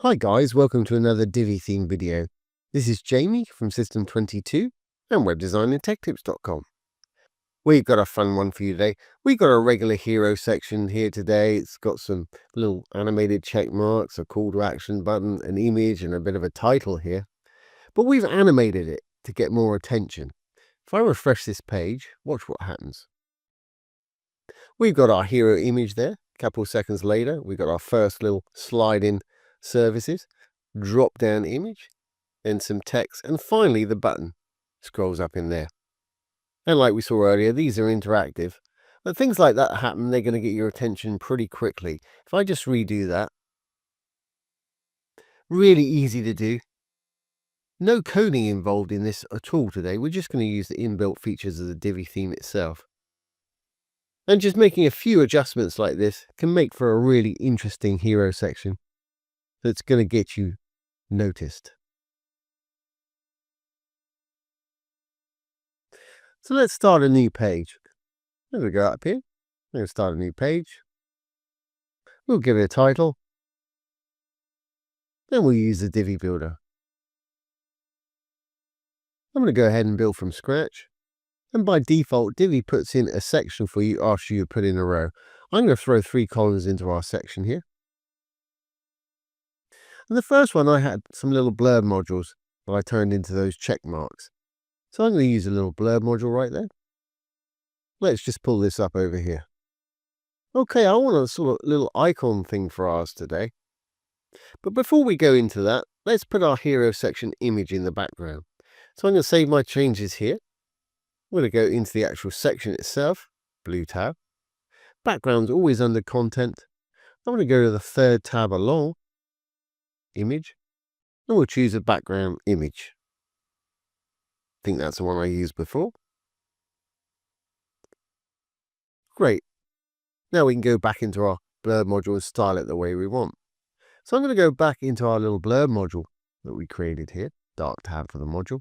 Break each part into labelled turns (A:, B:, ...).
A: Hi guys, welcome to another Divi theme video. This is Jamie from System 22 and webdesignandtechtips.com. We've got a fun one for you today. We've got a regular hero section here today. It's got some little animated check marks, a call to action button, an image and a bit of a title here. But we've animated it to get more attention. If I refresh this page, watch what happens. We've got our hero image there. A couple of seconds later, we've got our first little slide in services, drop down image, then some text, and finally the button scrolls up in there. And like we saw earlier, these are interactive, but things like that happen, they're going to get your attention pretty quickly. If I just redo that, really easy to do. No coding involved in this at all today. We're just going to use the inbuilt features of the Divi theme itself. And just making a few adjustments like this can make for a really interesting hero section that's going to get you noticed. So let's start a new page. I'm going to go up here. I'm going to start a new page. We'll give it a title. Then we'll use the Divi builder. I'm going to go ahead and build from scratch. And by default, Divi puts in a section for you after you put in a row. I'm going to throw 3 columns into our section here. And the first one, I had some little blurb modules that I turned into those check marks. So I'm going to use a little blurb module right there. Let's just pull this up over here. Okay, I want a sort of little icon thing for ours today. But before we go into that, let's put our hero section image in the background. So I'm going to save my changes here. I'm going to go into the actual section itself, blue tab. Background's always under content. I'm going to go to the third tab along, image, and we'll choose a background image. I think that's the one I used before. Great. Now we can go back into our blurb module and style it the way we want. So I'm going to go back into our little blurb module that we created here, dark tab for the module.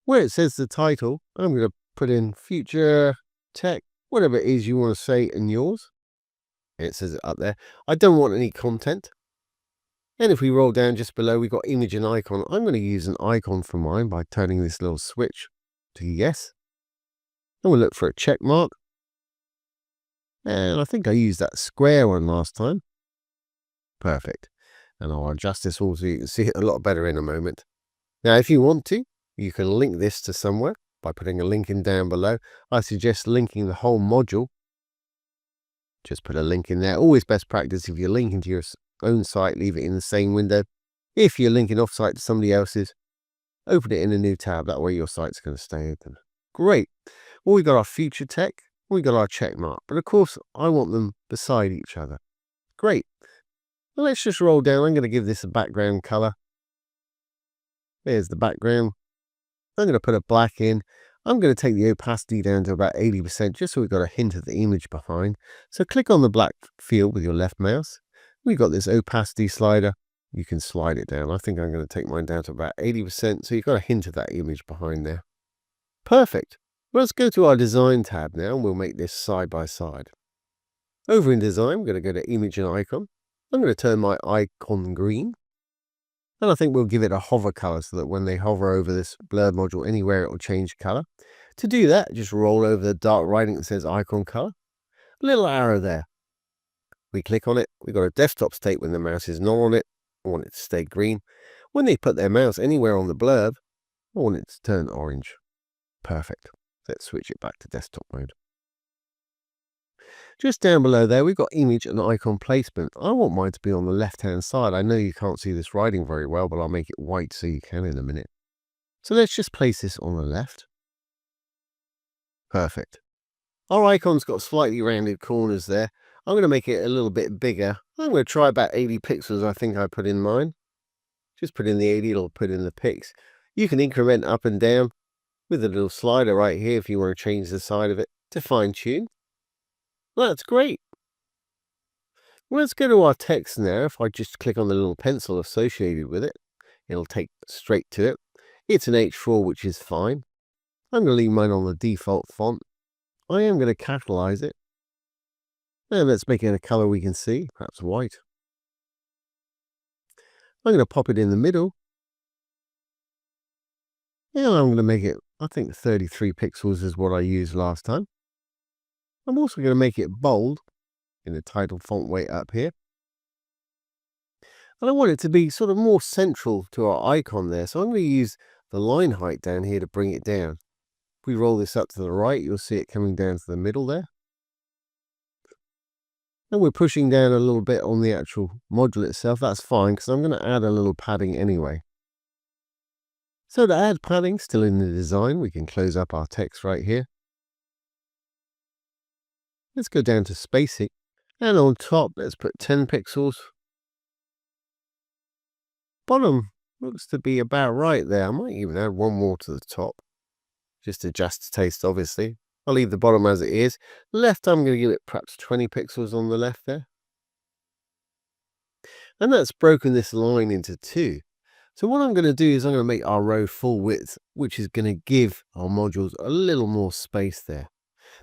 A: Where it says the title, I'm going to put in future tech, whatever it is you want to say in yours. And it says it up there. I don't want any content. And if we roll down just below, we've got image and icon. I'm going to use an icon for mine by turning this little switch to yes. And we'll look for a check mark. And I think I used that square one last time. Perfect. And I'll adjust this all so you can see it a lot better in a moment. Now, if you want to, you can link this to somewhere by putting a link in down below. I suggest linking the whole module. Just put a link in there. Always best practice, if you're linking to your own site, leave it in the same window. If you're linking off-site to somebody else's, open it in a new tab. That way your site's going to stay open. Great. Well, we've got our future tech. We've got our check mark. But of course, I want them beside each other. Great. Well, let's just roll down. I'm going to give this a background color. There's the background. I'm going to put a black in. I'm going to take the opacity down to about 80% just so we've got a hint of the image behind. So click on the black field with your left mouse. We've got this opacity slider. You can slide it down. I think I'm going to take mine down to about 80%. So you've got a hint of that image behind there. Perfect. Well, let's go to our design tab now and we'll make this side by side. Over in design, I'm going to go to image and icon. I'm going to turn my icon green. And I think we'll give it a hover color so that when they hover over this blurb module anywhere, it will change color. To do that, just roll over the dark writing that says icon color. Little arrow there. We click on it. We've got a desktop state when the mouse is not on it. I want it to stay green. When they put their mouse anywhere on the blurb, I want it to turn orange. Perfect. Let's switch it back to desktop mode. Just down below there, we've got image and icon placement. I want mine to be on the left-hand side. I know you can't see this writing very well, but I'll make it white so you can in a minute. So let's just place this on the left. Perfect. Our icon's got slightly rounded corners there. I'm going to make it a little bit bigger. I'm going to try about 80 pixels, I think I put in mine. Just put in the 80, it'll put in the pics. You can increment up and down with a little slider right here if you want to change the side of it to fine-tune. That's great. Well, let's go to our text now. If I just click on the little pencil associated with it, it'll take straight to it. It's an H4, which is fine. I'm going to leave mine on the default font. I am going to capitalize it. And let's make it a color we can see, perhaps white. I'm going to pop it in the middle. And I'm going to make it, I think 33 pixels is what I used last time. I'm also going to make it bold in the title font weight up here. And I want it to be sort of more central to our icon there. So I'm going to use the line height down here to bring it down. If we roll this up to the right, you'll see it coming down to the middle there. And we're pushing down a little bit on the actual module itself. That's fine because I'm going to add a little padding anyway. So to add padding still in the design, we can close up our text right here. Let's go down to spacing. And on top, let's put 10 pixels. Bottom looks to be about right there. I might even add one more to the top. Just adjust the taste, obviously. I'll leave the bottom as it is. Left, I'm going to give it perhaps 20 pixels on the left there. And that's broken this line into two. So what I'm going to do is I'm going to make our row full width, which is going to give our modules a little more space there.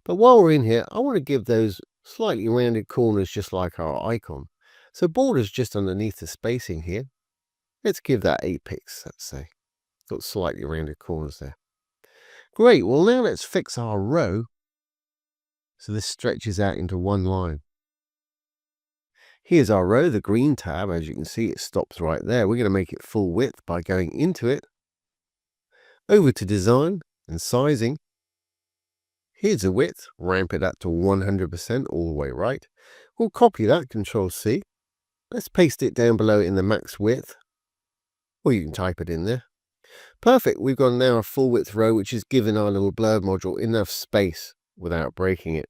A: But while we're in here, I want to give those slightly rounded corners just like our icon. So borders just underneath the spacing here. Let's give that 8 pixels, let's say. Got slightly rounded corners there. Great, well now let's fix our row so this stretches out into one line. Here's our row, the green tab. As you can see, it stops right there. We're going to make it full width by going into it, over to design and sizing. Here's the width, ramp it up to 100% all the way right. We'll copy that, Control C. Let's paste it down below in the max width, or you can type it in there. Perfect, we've got now a full width row which is giving our little blurb module enough space without breaking it.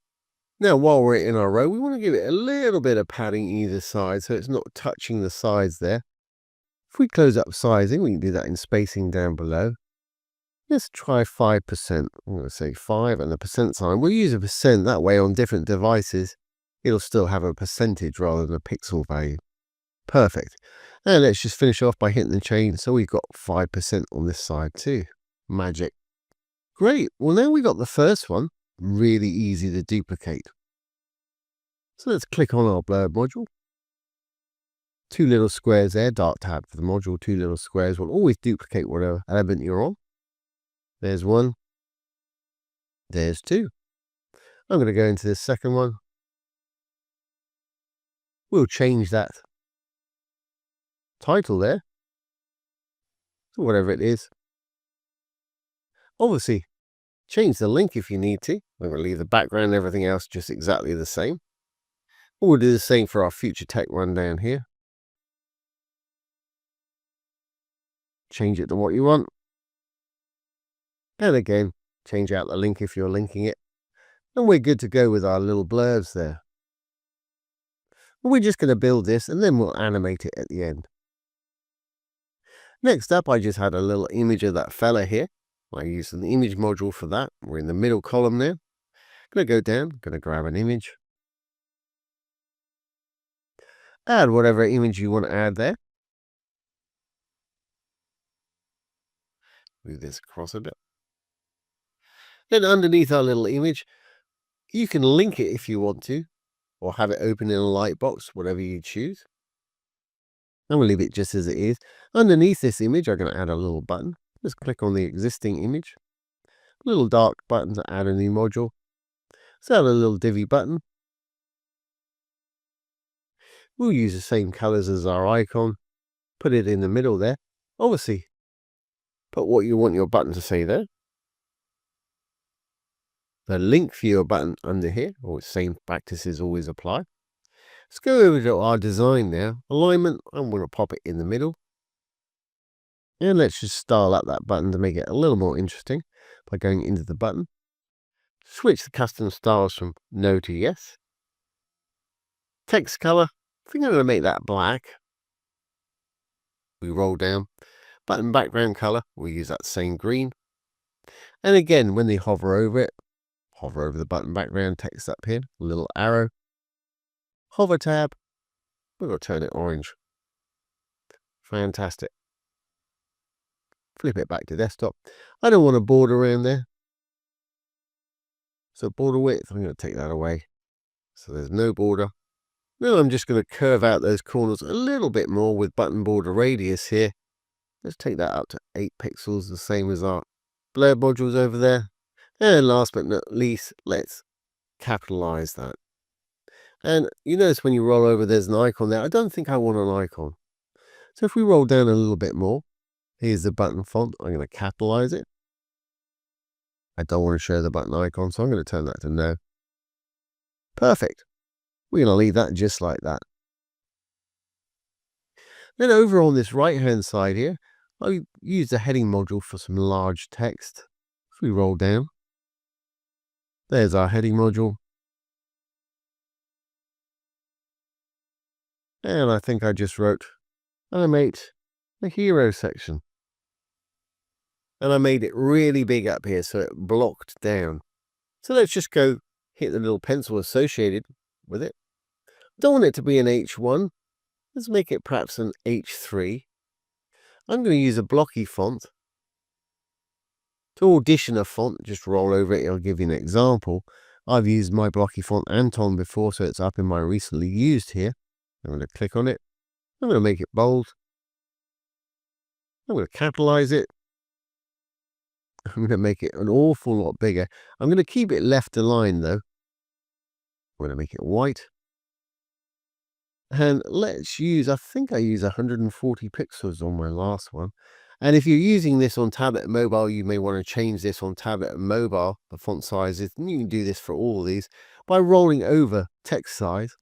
A: Now while we're in our row, we want to give it a little bit of padding either side so it's not touching the sides there. If we close up sizing, we can do that in spacing down below. Let's try 5%. I'm going to say 5 and the percent sign. We'll use a percent, that way on different devices it'll still have a percentage rather than a pixel value. Perfect. And let's just finish off by hitting the chain. So we've got 5% on this side too. Magic. Great. Well, now we've got the first one. Really easy to duplicate. So let's click on our blurb module. Two little squares there. Dark tab for the module. Two little squares will always duplicate whatever element you're on. There's one. There's two. I'm going to go into this second one. We'll change that title there to whatever it is. Obviously, change the link if you need to. We're going to leave the background and everything else just exactly the same. We'll do the same for our future tech one down here. Change it to what you want. And again, change out the link if you're linking it. And we're good to go with our little blurbs there. We're just going to build this and then we'll animate it at the end. Next up, I just had a little image of that fella here. I used an image module for that. We're in the middle column now. Going to go down, going to grab an image. Add whatever image you want to add there. Move this across a bit. Then underneath our little image, you can link it if you want to, or have it open in a lightbox, whatever you choose. I'm going to leave it just as it is. Underneath this image, I'm going to add a little button. Just click on the existing image. A little dark button to add a new module. So add a little Divi button. We'll use the same colors as our icon. Put it in the middle there. Obviously, put what you want your button to say there. The link viewer button under here, or same practices always apply. Let's go over to our design now. Alignment, I'm going to pop it in the middle. And let's just style up that button to make it a little more interesting by going into the button. Switch the custom styles from no to yes. Text color, I think I'm going to make that black. We roll down. Button background color, we'll use that same green. And again, when they hover over it, hover over the button background, text up here, little arrow. Hover tab, we're going to turn it orange. Fantastic. Flip it back to desktop. I don't want a border around there. So border width, I'm going to take that away. So there's no border, Now I'm just going to curve out those corners a little bit more with button border radius here. Let's take that up to 8 pixels, the same as our blurb modules over there. And last but not least, let's capitalize that. And you notice when you roll over, there's an icon there. I don't think I want an icon. So if we roll down a little bit more, here's the button font. I'm going to capitalize it. I don't want to show the button icon, so I'm going to turn that to no. Perfect. We're going to leave that just like that. Then over on this right-hand side here, I use the heading module for some large text. If we roll down, there's our heading module. And I think I just wrote Animate the hero section. And I made it really big up here so it blocked down. So let's just go hit the little pencil associated with it. Don't want it to be an H1. Let's make it perhaps an H3. I'm going to use a blocky font. To audition a font, just roll over it. It'll give you an example. I've used my blocky font Anton before, so it's up in my recently used here. I'm going to click on it. I'm going to make it bold. I'm going to capitalize it. I'm going to make it an awful lot bigger. I'm going to keep it left aligned though. I'm going to make it white. And let's use, I think I use 140 pixels on my last one. And if you're using this on tablet and mobile, you may want to change this on tablet and mobile, the font sizes. And you can do this for all of these by rolling over text size.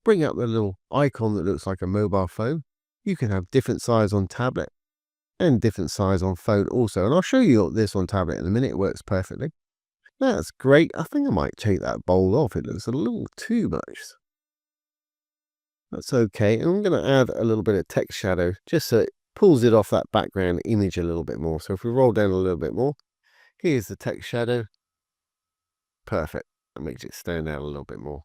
A: Bring up the little icon that looks like a mobile phone. You can have different size on tablet and different size on phone also. And I'll show you this on tablet in a minute. It works perfectly. That's great. I think I might take that bold off. It looks a little too much. That's okay. And I'm going to add a little bit of text shadow just so it pulls it off that background image a little bit more. So if we roll down a little bit more, here's the text shadow. Perfect. That makes it stand out a little bit more.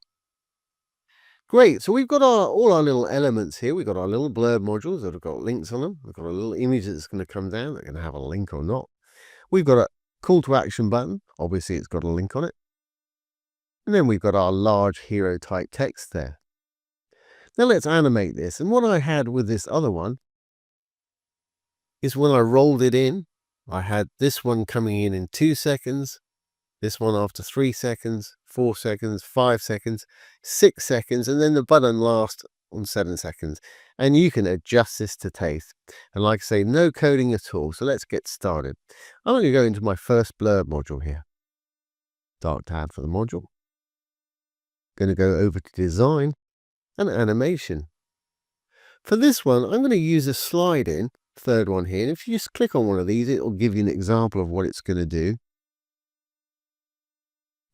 A: Great. So we've got all our little elements here. We've got our little blurb modules that have got links on them. We've got a little image that's going to come down. They're going to have a link or not. We've got a call to action button. Obviously, it's got a link on it. And then we've got our large hero type text there. Now let's animate this. And what I had with this other one is when I rolled it in, I had this one coming in 2 seconds, this one after 3 seconds, 4 seconds, 5 seconds, 6 seconds, and then the button last on 7 seconds. And you can adjust this to taste. And like I say, no coding at all. So let's get started. I'm going to go into my first blurb module here. Dark tab for the module. Going to go over to design and animation. For this one, I'm going to use a slide in, third one here. And if you just click on one of these, it will give you an example of what it's going to do.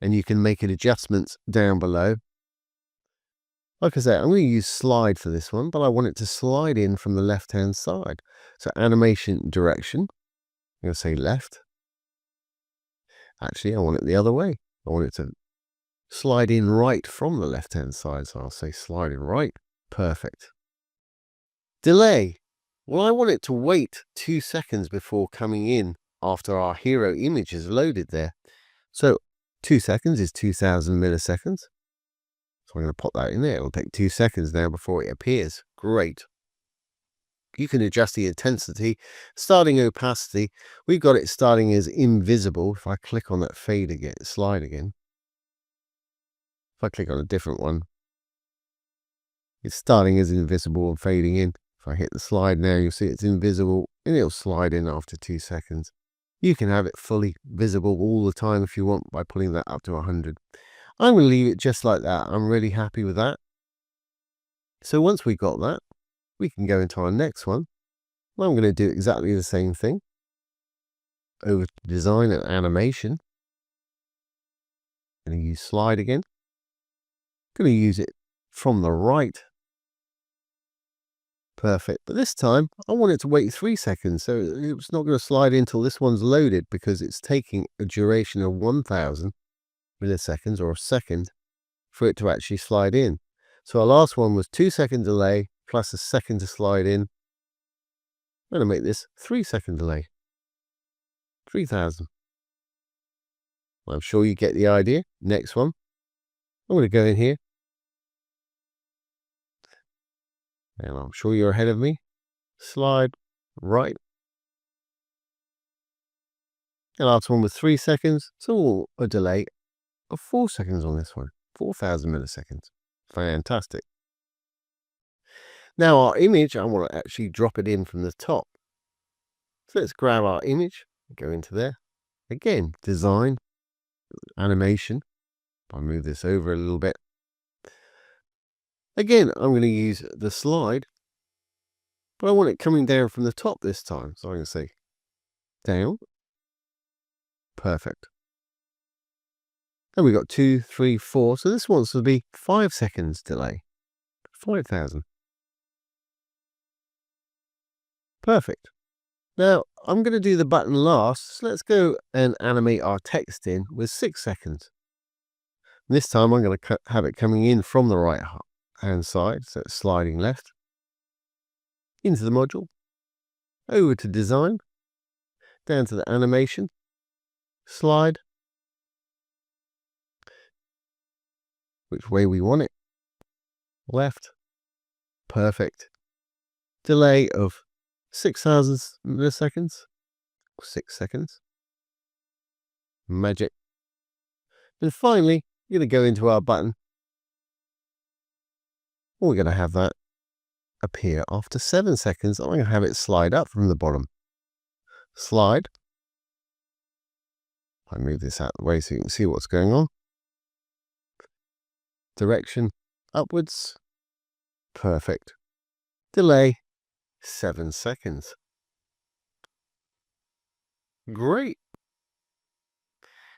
A: And you can make adjustments down below. Like I say, I'm going to use slide for this one, but I want it to slide in from the left-hand side. So animation direction, I'm going to say left. Actually, I want it the other way. I want it to slide in right from the left-hand side. So I'll say slide in right. Perfect. Delay. Well, I want it to wait 2 seconds before coming in after our hero image is loaded there. So 2 seconds is 2000 milliseconds. So I'm going to pop that in there. It'll take 2 seconds now before it appears. Great. You can adjust the intensity, starting opacity. We've got it starting as invisible. If I click on that fade again, slide again. If I click on a different one, it's starting as invisible and fading in. If I hit the slide now, you'll see it's invisible and it'll slide in after 2 seconds. You can have it fully visible all the time if you want by putting that up to 100. I'm going to leave it just like that. I'm really happy with that. So once we got that, we can go into our next one. I'm going to do exactly the same thing. Over to design and animation. I'm going to use slide again. I'm going to use it from the right. Perfect. But this time, I want it to wait 3 seconds. So it's not going to slide in until this one's loaded because it's taking a duration of 1000 milliseconds or a second for it to actually slide in. So our last one was 2 second delay plus a second to slide in. I'm going to make this 3 second delay. 3000. I'm sure you get the idea. Next one. I'm going to go in here And I'm sure you're ahead of me. Slide right. The last one was 3 seconds, so a delay of 4 seconds on this one. 4,000 milliseconds. Fantastic. Now our image, I want to actually drop it in from the top. So let's grab our image, go into there. Again, design, animation. I'll move this over a little bit. Again, I'm going to use the slide, but I want it coming down from the top this time. So I'm going to say down. Perfect. And we got 2, 3, 4. So this wants to be 5 seconds delay. 5,000. Perfect. Now I'm going to do the button last. So let's go and animate our text in with 6 seconds. This time I'm going to have it coming in from the right hand side. So it's sliding left. Into the module. Over to design. Down to the animation. Slide. Which way we want it. Left. Perfect. Delay of 6,000 milliseconds. 6 seconds. Magic. And finally, we're going to go into our button. We're going to have that appear after 7 seconds. I'm going to have it slide up from the bottom. Slide. I move this out of the way so you can see what's going on. Direction upwards. Perfect. Delay 7 seconds. Great.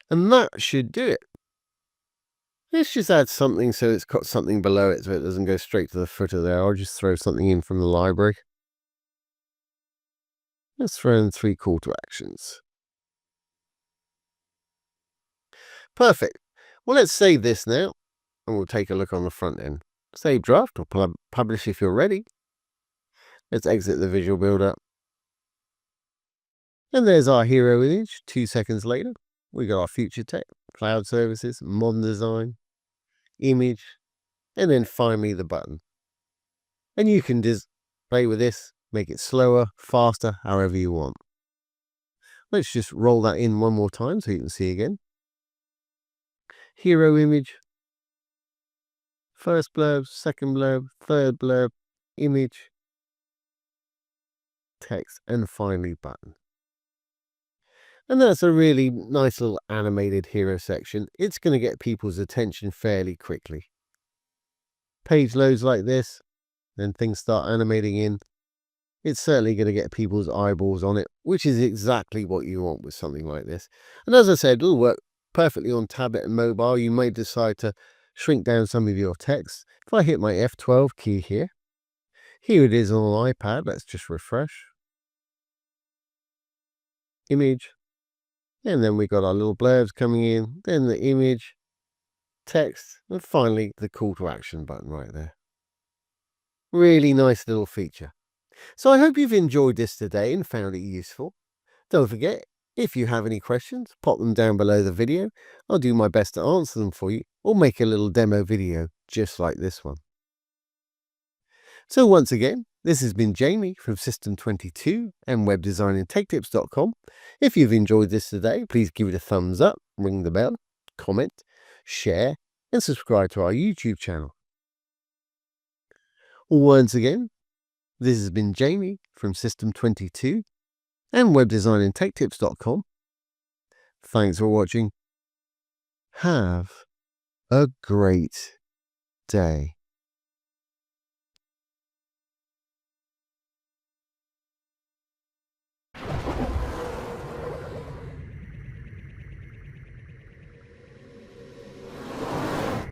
A: And that should do it. Let's just add something so it's got something below it so it doesn't go straight to the footer there. I'll just throw something in from the library. Let's throw in 3 call to actions. Perfect. Well, let's save this now and we'll take a look on the front end. Save draft or publish if you're ready. Let's exit the visual builder. And there's our hero image. 2 seconds later, we got our future tech, cloud services, modern design, image, and then finally the button. And you can play with this, make it slower, faster, however you want. Let's just roll that in one more time so you can see again. Hero image, first blurb, second blurb, third blurb, image, text, and finally button. And that's a really nice little animated hero section. It's going to get people's attention fairly quickly. Page loads like this, then things start animating in. It's certainly going to get people's eyeballs on it, which is exactly what you want with something like this. And as I said, it'll work perfectly on tablet and mobile. You may decide to shrink down some of your text. If I hit my F12 key here it is on an iPad. Let's just refresh. Image. And then we got our little blurbs coming in, then the image, text, and finally the call to action button right there. Really nice little feature. So I hope you've enjoyed this today and found it useful. Don't forget, if you have any questions, pop them down below the video. I'll do my best to answer them for you or make a little demo video just like this one. So once again, this has been Jamie from System22 and webdesignandtechtips.com. If you've enjoyed this today, please give it a thumbs up, ring the bell, comment, share, and subscribe to our YouTube channel. Once again, this has been Jamie from System22 and webdesignandtechtips.com. Thanks for watching. Have a great day.